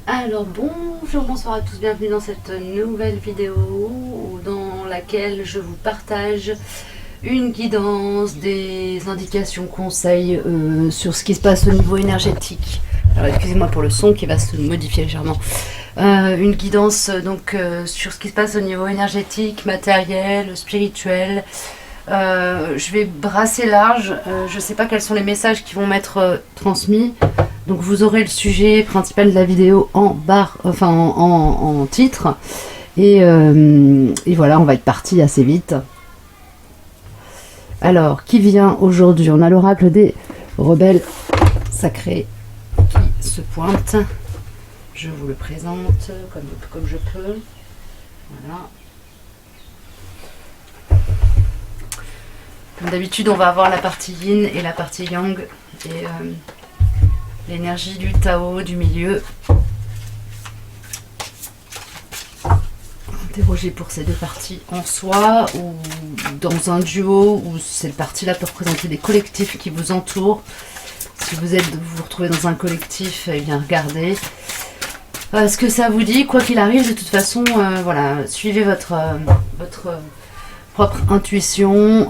Alors bonjour, bonsoir à tous, bienvenue dans cette nouvelle vidéo dans laquelle je vous partage une guidance, des indications, conseils sur ce qui se passe au niveau énergétique. Alors excusez-moi pour le son qui va se modifier légèrement. Une guidance sur ce qui se passe au niveau énergétique, matériel, spirituel. Je vais brasser large, je ne sais pas quels sont les messages qui vont m'être transmis. Donc vous aurez le sujet principal de la vidéo en barre, enfin en titre. Et voilà, on va être parti assez vite. Alors, qui vient aujourd'hui? On a l'oracle des rebelles sacrés qui se pointe. Je vous le présente comme je peux. Voilà. Comme d'habitude, on va avoir la partie yin et la partie yang. Et l'énergie du Tao du milieu. Interroger pour ces deux parties en soi ou dans un duo, ou cette partie-là peut représenter des collectifs qui vous entourent. Si vous vous retrouvez dans un collectif, eh bien regardez ce que ça vous dit. Quoi qu'il arrive, de toute façon, voilà, suivez votre propre intuition,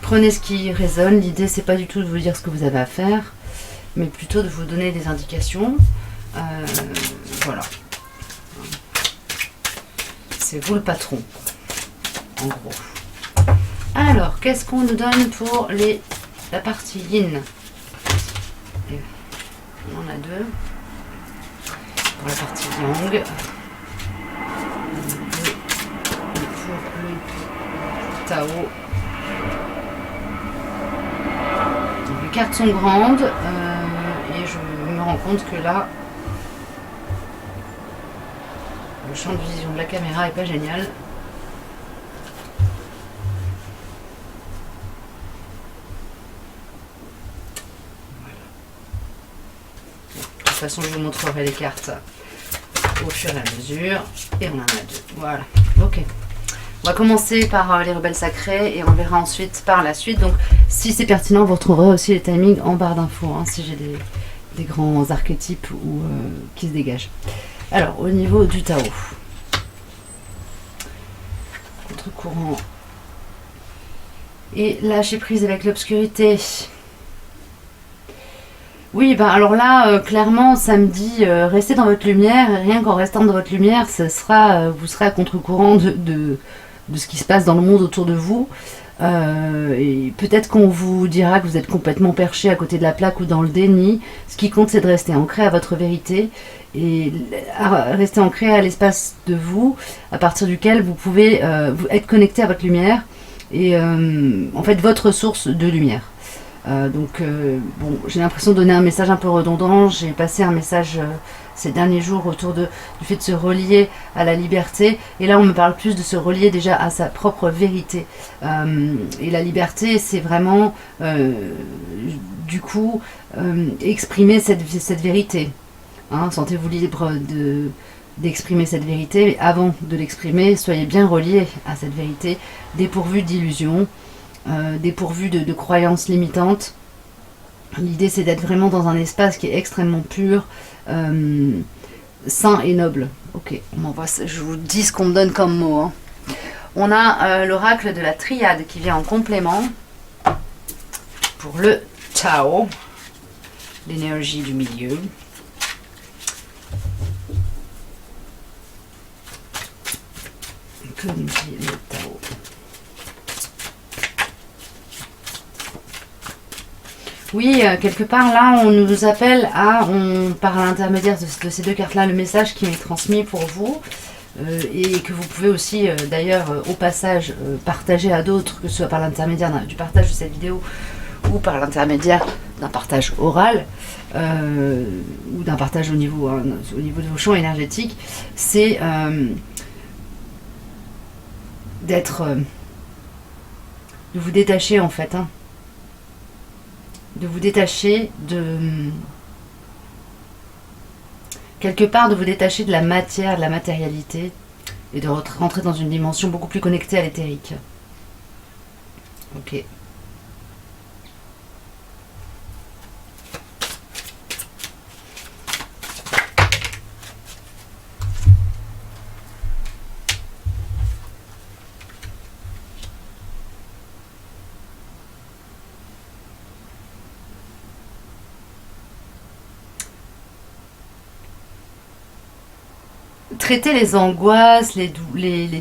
prenez ce qui résonne. L'idée, c'est pas du tout de vous dire ce que vous avez à faire, mais plutôt de vous donner des indications. Voilà. C'est vous le patron, en gros. Alors, qu'est-ce qu'on nous donne pour la partie yin? On en a deux. Pour la partie yang. Et pour le Tao. Donc, les cartes sont grandes. Et je me rends compte que là, le champ de vision de la caméra est pas génial. Voilà. De toute façon, je vous montrerai les cartes au fur et à mesure. Et on en a deux. Voilà. Ok. On va commencer par les rebelles sacrés et on verra ensuite par la suite. Donc, si c'est pertinent, vous retrouverez aussi les timings en barre d'infos, hein, si j'ai des grands archétypes qui se dégagent. Alors, au niveau du Tao, contre-courant et lâcher prise avec l'obscurité. Oui, ben alors là, clairement, ça me dit restez dans votre lumière, et rien qu'en restant dans votre lumière, vous serez à contre-courant de ce qui se passe dans le monde autour de vous. Et peut-être qu'on vous dira que vous êtes complètement perché à côté de la plaque ou dans le déni. Ce qui compte, c'est de rester ancré à votre vérité et rester ancré à l'espace de vous, à partir duquel vous pouvez être connecté à votre lumière et en fait votre source de lumière. Bon, j'ai l'impression de donner un message un peu redondant. J'ai passé un message ces derniers jours autour du fait de se relier à la liberté. Et là, on me parle plus de se relier déjà à sa propre vérité. Et la liberté, c'est vraiment, du coup, exprimer cette vérité. Hein, sentez-vous libre d'exprimer cette vérité. Mais avant de l'exprimer, soyez bien reliés à cette vérité, dépourvus d'illusions. Dépourvu de croyances limitantes. L'idée, c'est d'être vraiment dans un espace qui est extrêmement pur, sain et noble. Ok, je vous dis ce qu'on me donne comme mot. Hein. On a l'oracle de la triade qui vient en complément pour le Tao, l'énergie du milieu. Que nous dit le Tao? Oui, quelque part là, on nous appelle par l'intermédiaire de ces deux cartes-là, le message qui m'est transmis pour vous, et que vous pouvez aussi d'ailleurs au passage partager à d'autres, que ce soit par l'intermédiaire du partage de cette vidéo ou par l'intermédiaire d'un partage oral ou d'un partage au niveau de vos champs énergétiques, c'est de vous détacher en fait. Hein. De vous détacher quelque part, de vous détacher de la matière, de la matérialité, et de rentrer dans une dimension beaucoup plus connectée à l'éthérique. Ok. traiter les angoisses, les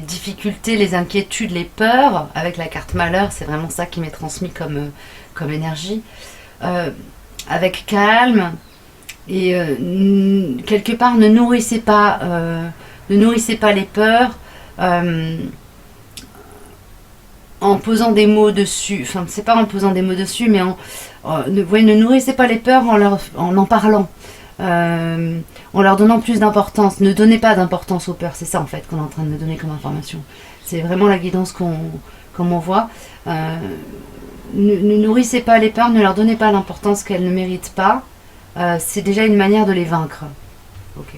difficultés, les inquiétudes, les peurs, avec la carte malheur, c'est vraiment ça qui m'est transmis comme énergie, avec calme, et quelque part ne nourrissez pas les peurs en posant des mots dessus, enfin c'est pas en posant des mots dessus, mais ne nourrissez pas les peurs en parlant. En leur donnant plus d'importance. Ne donnez pas d'importance aux peurs, c'est ça en fait qu'on est en train de me donner comme information. C'est vraiment la guidance qu'on m'envoie. Ne nourrissez pas les peurs, ne leur donnez pas l'importance qu'elles ne méritent pas. C'est déjà une manière de les vaincre. Ok.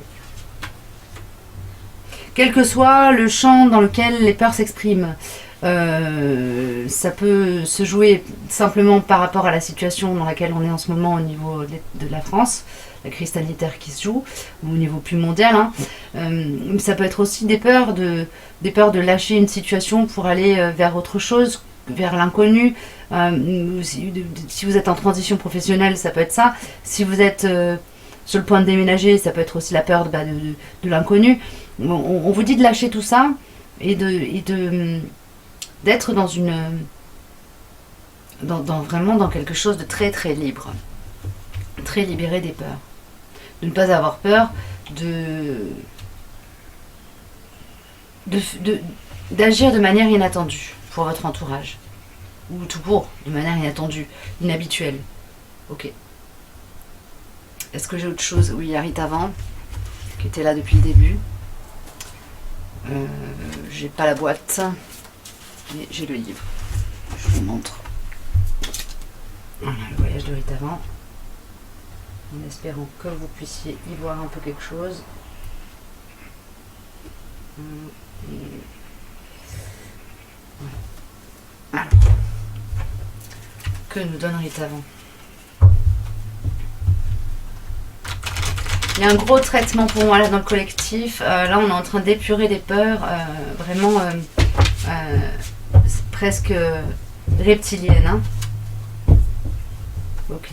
Quel que soit le champ dans lequel les peurs s'expriment, ça peut se jouer simplement par rapport à la situation dans laquelle on est en ce moment au niveau de la France, la crise sanitaire qui se joue, ou au niveau plus mondial. Ça peut être aussi des peurs de lâcher une situation pour aller vers autre chose, vers l'inconnu. Si vous êtes en transition professionnelle, ça peut être ça. Si vous êtes sur le point de déménager, ça peut être aussi la peur de l'inconnu. On vous dit de lâcher tout ça et d'être vraiment dans quelque chose de très très libre, très libéré des peurs, de ne pas avoir peur d'agir de manière inattendue pour votre entourage, ou tout court, de manière inattendue, inhabituelle. Ok. Est-ce que j'ai autre chose? Oui, il y a Rita Van qui était là depuis le début. J'ai pas la boîte, mais j'ai le livre. Je vous montre. Voilà, le voyage de Rita Van. En espérant que vous puissiez y voir un peu quelque chose. Voilà. Alors, que nous donne Rita Van? Il y a un gros traitement pour moi là dans le collectif. Là, on est en train d'épurer les peurs, vraiment presque reptiliennes. Hein. Ok.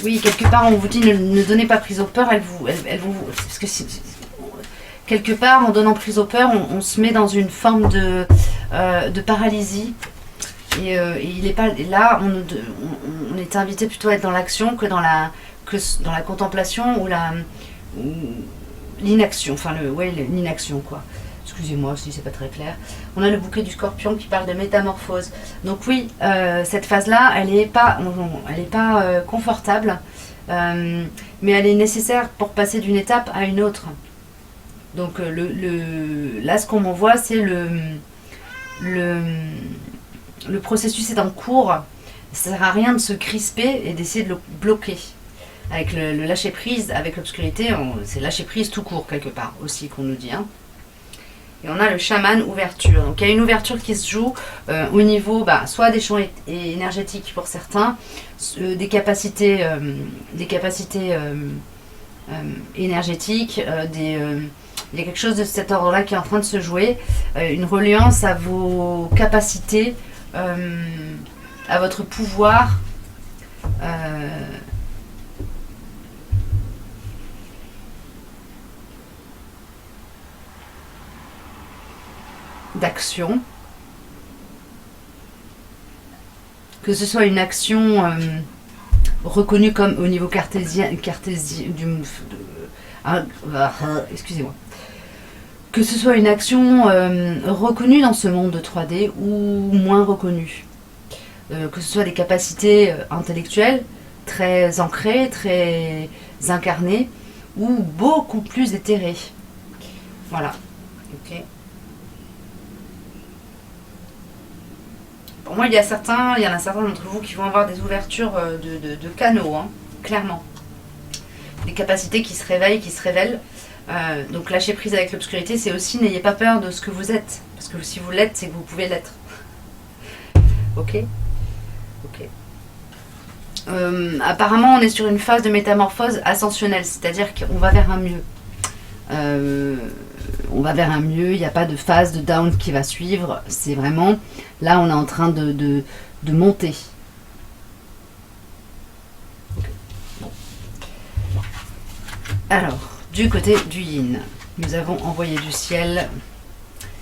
Oui, quelque part, on vous dit ne donnez pas prise aux peurs. Elles vont parce que quelque part, en donnant prise aux peurs, on se met dans une forme de paralysie. Et il est pas là, on est invité plutôt à être dans l'action que dans la contemplation ou l'inaction, enfin l'inaction quoi. Excusez-moi si c'est pas très clair. On a le bouquet du Scorpion qui parle de métamorphose. Donc oui, cette phase-là, elle est pas confortable, mais elle est nécessaire pour passer d'une étape à une autre. Donc là, ce qu'on m'envoie, c'est le processus est en cours. Ça sert à rien de se crisper et d'essayer de le bloquer. Avec le lâcher prise, avec l'obscurité, c'est lâcher prise tout court quelque part aussi qu'on nous dit. Hein. Et on a le chaman ouverture. Donc il y a une ouverture qui se joue au niveau soit des champs énergétiques pour certains, des capacités énergétiques, il y a quelque chose de cet ordre-là qui est en train de se jouer, une reliance à vos capacités, à votre pouvoir, d'action, que ce soit une action reconnue comme au niveau cartésien excusez-moi, que ce soit une action reconnue dans ce monde de 3D ou moins reconnue, que ce soit des capacités intellectuelles très ancrées, très incarnées ou beaucoup plus éthérées. Voilà. Ok. Pour moi, il y en a certains d'entre vous qui vont avoir des ouvertures de canaux, hein, clairement. Des capacités qui se réveillent, qui se révèlent. Donc lâcher prise avec l'obscurité, c'est aussi n'ayez pas peur de ce que vous êtes. Parce que si vous l'êtes, c'est que vous pouvez l'être. Ok. Apparemment, on est sur une phase de métamorphose ascensionnelle, c'est-à-dire qu'on va vers un mieux. On va vers un mieux, il n'y a pas de phase de down qui va suivre. C'est vraiment, là on est en train de monter. Okay. Bon. Alors, du côté du yin, nous avons envoyé du ciel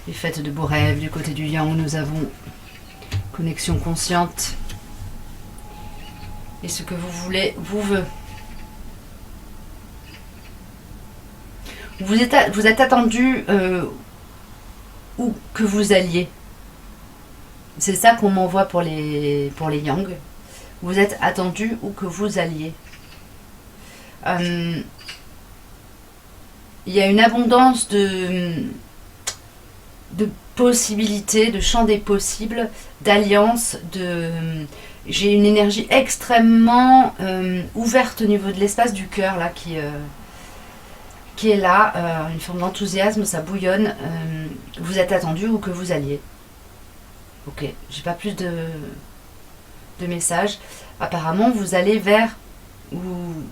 et faites de beaux rêves. Du côté du yang, nous avons connexion consciente. Et ce que vous voulez, vous veut. Vous êtes attendu où que vous alliez. C'est ça qu'on m'envoie pour les yang. Vous êtes attendu où que vous alliez. Il y a une abondance de possibilités, de champs des possibles, d'alliances, j'ai une énergie extrêmement ouverte au niveau de l'espace du cœur là qui est là, une forme d'enthousiasme, ça bouillonne. Vous êtes attendu où que vous alliez. Ok, j'ai pas plus de messages. Apparemment, vous allez vers où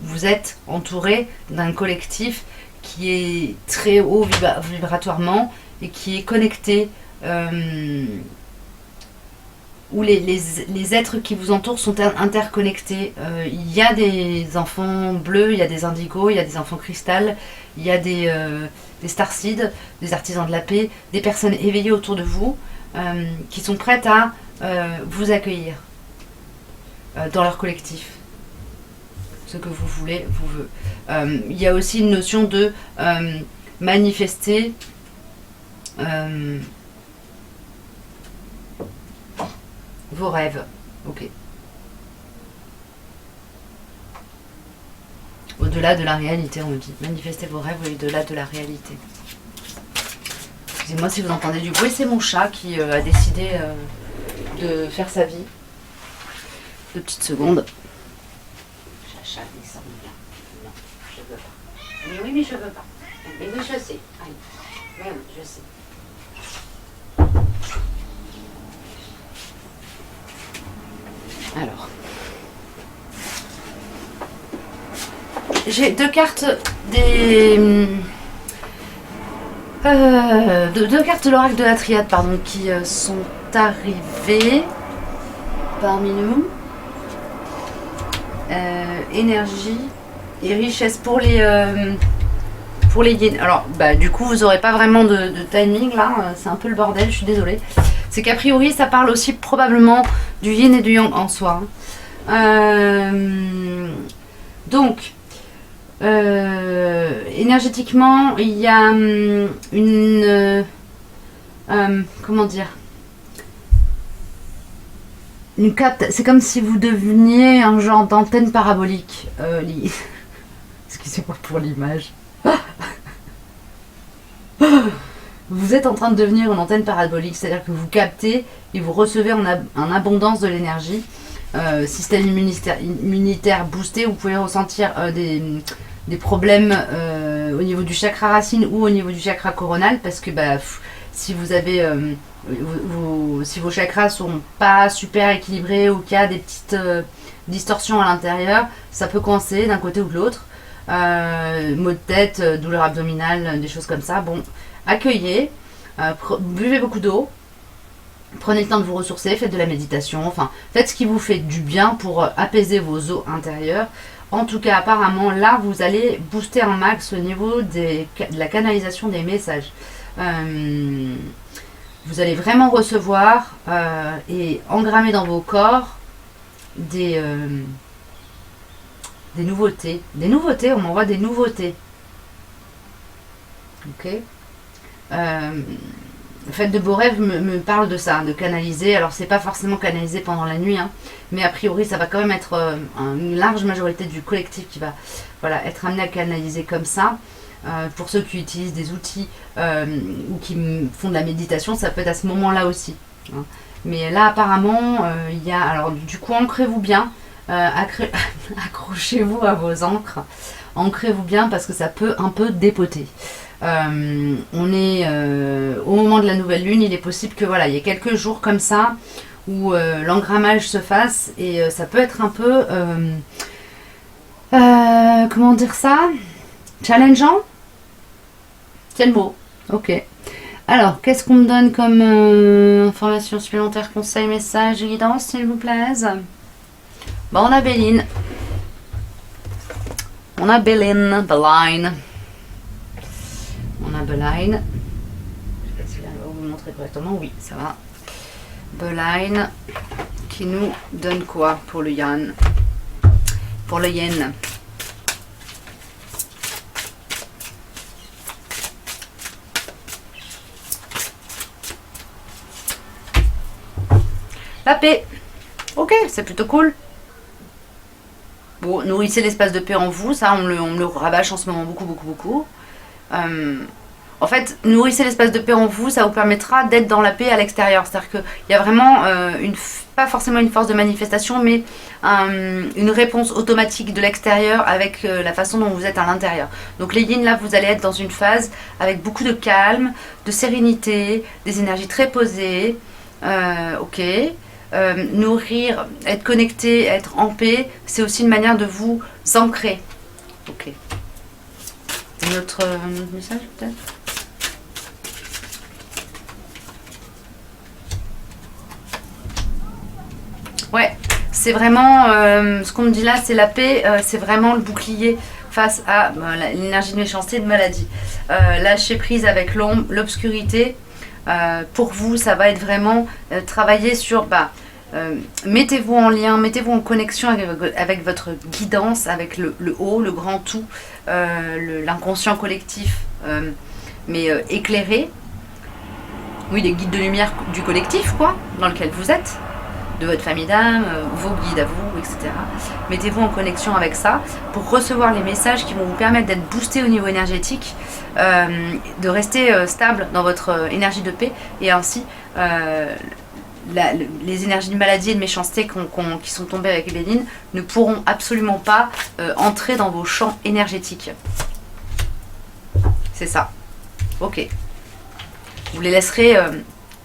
vous êtes entouré d'un collectif qui est très haut vibratoirement et qui est connecté, où les êtres qui vous entourent sont interconnectés. Il y a des enfants bleus, il y a des indigos, il y a des enfants cristal, il y a des starseeds, des artisans de la paix, des personnes éveillées autour de vous qui sont prêtes à vous accueillir dans leur collectif. Ce que vous voulez, vous veut. Il y a aussi une notion de manifester vos rêves. Ok. Au-delà de la réalité, on me dit. Manifestez vos rêves au-delà de la réalité. Excusez-moi si vous entendez du bruit, c'est mon chat qui a décidé de faire sa vie. 2 petites secondes. Chat, descend là. Non, je veux pas. Mais oui, mais je veux pas. Mais oui, je sais. Allez. Mais oui, je sais. Alors. J'ai 2 cartes deux cartes de l'oracle de la triade, pardon, qui sont arrivées parmi nous. Énergie et richesse pour les yin. Alors, du coup, vous n'aurez pas vraiment de timing là, c'est un peu le bordel, je suis désolée. C'est qu'a priori, ça parle aussi probablement du yin et du yang en soi. Donc, énergétiquement, il y a une comment dire, une capte. C'est comme si vous deveniez un genre d'antenne parabolique. Excusez-moi pour l'image. Vous êtes en train de devenir une antenne parabolique, c'est-à-dire que vous captez et vous recevez en abondance de l'énergie. Système immunitaire boosté, vous pouvez ressentir des problèmes au niveau du chakra racine ou au niveau du chakra coronal, parce que si vous avez si vos chakras sont pas super équilibrés ou qu'il y a des petites distorsions à l'intérieur, ça peut coincer d'un côté ou de l'autre. Maux de tête, douleur abdominale, des choses comme ça. Bon, accueillez, buvez beaucoup d'eau, prenez le temps de vous ressourcer, faites de la méditation, enfin faites ce qui vous fait du bien pour apaiser vos eaux intérieures. En tout cas, apparemment, là, vous allez booster un max au niveau de la canalisation des messages. Vous allez vraiment recevoir et engrammer dans vos corps des nouveautés. Des nouveautés, on m'envoie des nouveautés. Ok. Faites de beaux rêves me parle de ça, de canaliser. Alors c'est pas forcément canalisé pendant la nuit, hein, mais a priori ça va quand même être une large majorité du collectif qui va être amené à canaliser comme ça. Pour ceux qui utilisent des outils ou qui font de la méditation, ça peut être à ce moment-là aussi. Hein. Mais là apparemment il y a, alors du coup ancrez-vous bien, accrochez-vous à vos ancres, ancrez-vous bien parce que ça peut un peu dépoter. On est au moment de la nouvelle lune, il est possible que il y ait quelques jours comme ça où l'engrammage se fasse et ça peut être un peu comment dire ça, challengeant, c'est le mot. Ok, alors qu'est-ce qu'on me donne comme information supplémentaire, conseil, message, guidance s'il vous plaît? On a Béline. On a Beline, Beline. On a Beline. Je sais pas si là, on va vous montrer correctement. Oui, ça va. Beline qui nous donne quoi pour le yen? Pour le yen. La paix. Ok, c'est plutôt cool. Bon, nourrissez l'espace de paix en vous. Ça, on me le rabâche en ce moment beaucoup. En fait, nourrissez l'espace de paix en vous, ça vous permettra d'être dans la paix à l'extérieur. C'est-à-dire qu'il y a vraiment, pas forcément une force de manifestation, mais une réponse automatique de l'extérieur avec la façon dont vous êtes à l'intérieur. Donc les yin, là, vous allez être dans une phase avec beaucoup de calme, de sérénité, des énergies très posées. Ok. Nourrir, être connecté, être en paix, c'est aussi une manière de vous ancrer. Ok. Un autre message peut-être? Ouais, c'est vraiment, ce qu'on me dit là, c'est la paix, c'est vraiment le bouclier face à l'énergie de méchanceté et de maladie. Lâcher prise avec l'ombre, l'obscurité. Pour vous, ça va être vraiment travailler sur... mettez-vous en lien, mettez-vous en connexion avec votre guidance, avec le haut, le grand tout, l'inconscient collectif, mais éclairé. Oui, les guides de lumière du collectif, quoi, dans lequel vous êtes, de votre famille d'âme, vos guides à vous, etc. Mettez-vous en connexion avec ça pour recevoir les messages qui vont vous permettre d'être boosté au niveau énergétique, de rester stable dans votre énergie de paix et ainsi... les énergies de maladie et de méchanceté qui sont tombées avec Béline ne pourront absolument pas entrer dans vos champs énergétiques. C'est ça. Ok. Vous les laisserez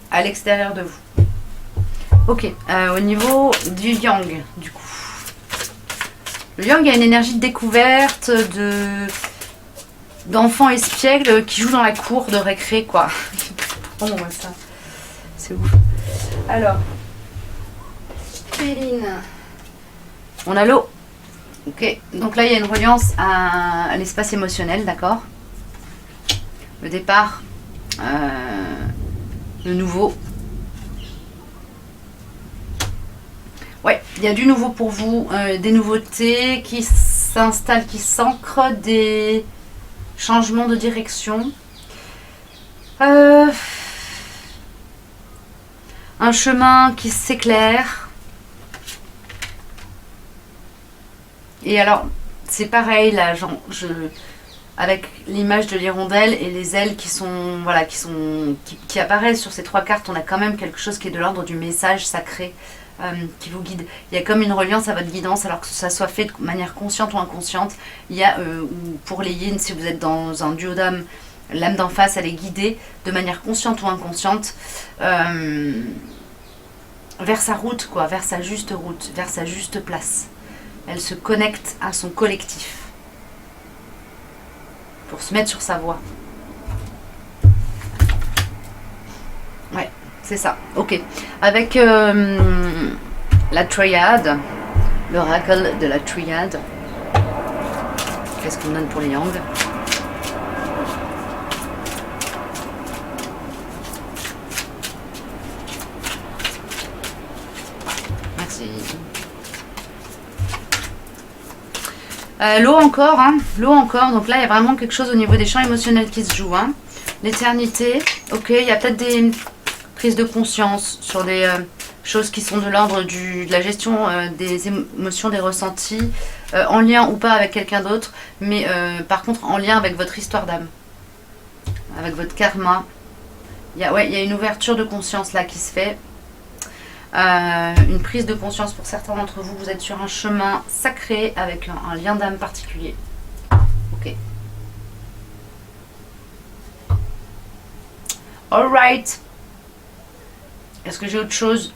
à l'extérieur de vous. Ok. Au niveau du yang, du coup. Le yang a une énergie de découverte, d'enfants espiègles qui jouent dans la cour de récré, quoi. Oh, on voit ça. C'est ouf. Alors, Béline. On a l'eau. Ok, donc là il y a une reliance à l'espace émotionnel, d'accord? Le départ, le nouveau. Ouais, il y a du nouveau pour vous, des nouveautés qui s'installent, qui s'ancrent, des changements de direction. Un chemin qui s'éclaire. Et alors, c'est pareil là, avec l'image de l'hirondelle et les ailes qui sont, voilà, qui apparaissent sur ces trois cartes, on a quand même quelque chose qui est de l'ordre du message sacré qui vous guide. Il y a comme une reliance à votre guidance, alors que ça soit fait de manière consciente ou inconsciente. Il y a, pour les yin, si vous êtes dans un duo d'âme, l'âme d'en face, elle est guidée de manière consciente ou inconsciente vers sa route, quoi, vers sa juste route, vers sa juste place. Elle se connecte à son collectif pour se mettre sur sa voie. Ouais, c'est ça. Ok. Avec la triade, l'oracle de la triade. Qu'est-ce qu'on donne pour les yang? L'eau encore, hein. L'eau encore. Donc là, il y a vraiment quelque chose au niveau des champs émotionnels qui se joue. Hein. L'éternité. Ok, il y a peut-être des prises de conscience sur des choses qui sont de l'ordre de la gestion des émotions, des ressentis, en lien ou pas avec quelqu'un d'autre, mais par contre en lien avec votre histoire d'âme, avec votre karma. Il y a une ouverture de conscience là qui se fait. Une prise de conscience pour certains d'entre vous. Vous êtes sur un chemin sacré avec un lien d'âme particulier. Ok. Alright. Est-ce que j'ai autre chose?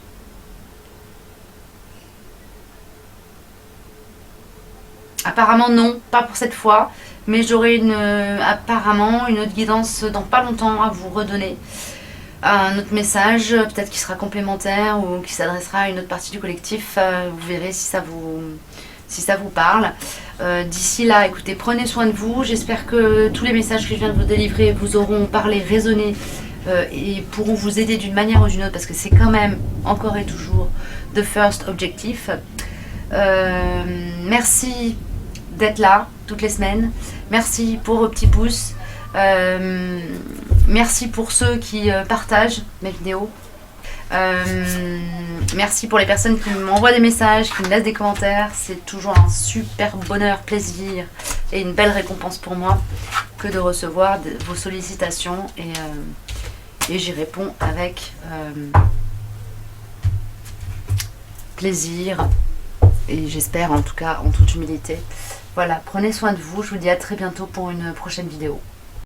Apparemment non, pas pour cette fois. Mais j'aurai apparemment une autre guidance dans pas longtemps à vous redonner. Un autre message, peut-être qui sera complémentaire ou qui s'adressera à une autre partie du collectif. Vous verrez si ça vous parle. D'ici là, écoutez, prenez soin de vous. J'espère que tous les messages que je viens de vous délivrer vous auront parlé, résonné et pourront vous aider d'une manière ou d'une autre, parce que c'est quand même, encore et toujours, the first objectif. Merci d'être là toutes les semaines. Merci pour vos petits pouces. Merci pour ceux qui partagent mes vidéos. Merci pour les personnes qui m'envoient des messages, qui me laissent des commentaires. C'est toujours un super bonheur, plaisir et une belle récompense pour moi que de recevoir vos sollicitations, et j'y réponds avec plaisir, et j'espère en tout cas en toute humilité. Voilà, prenez soin de vous, je vous dis à très bientôt pour une prochaine vidéo.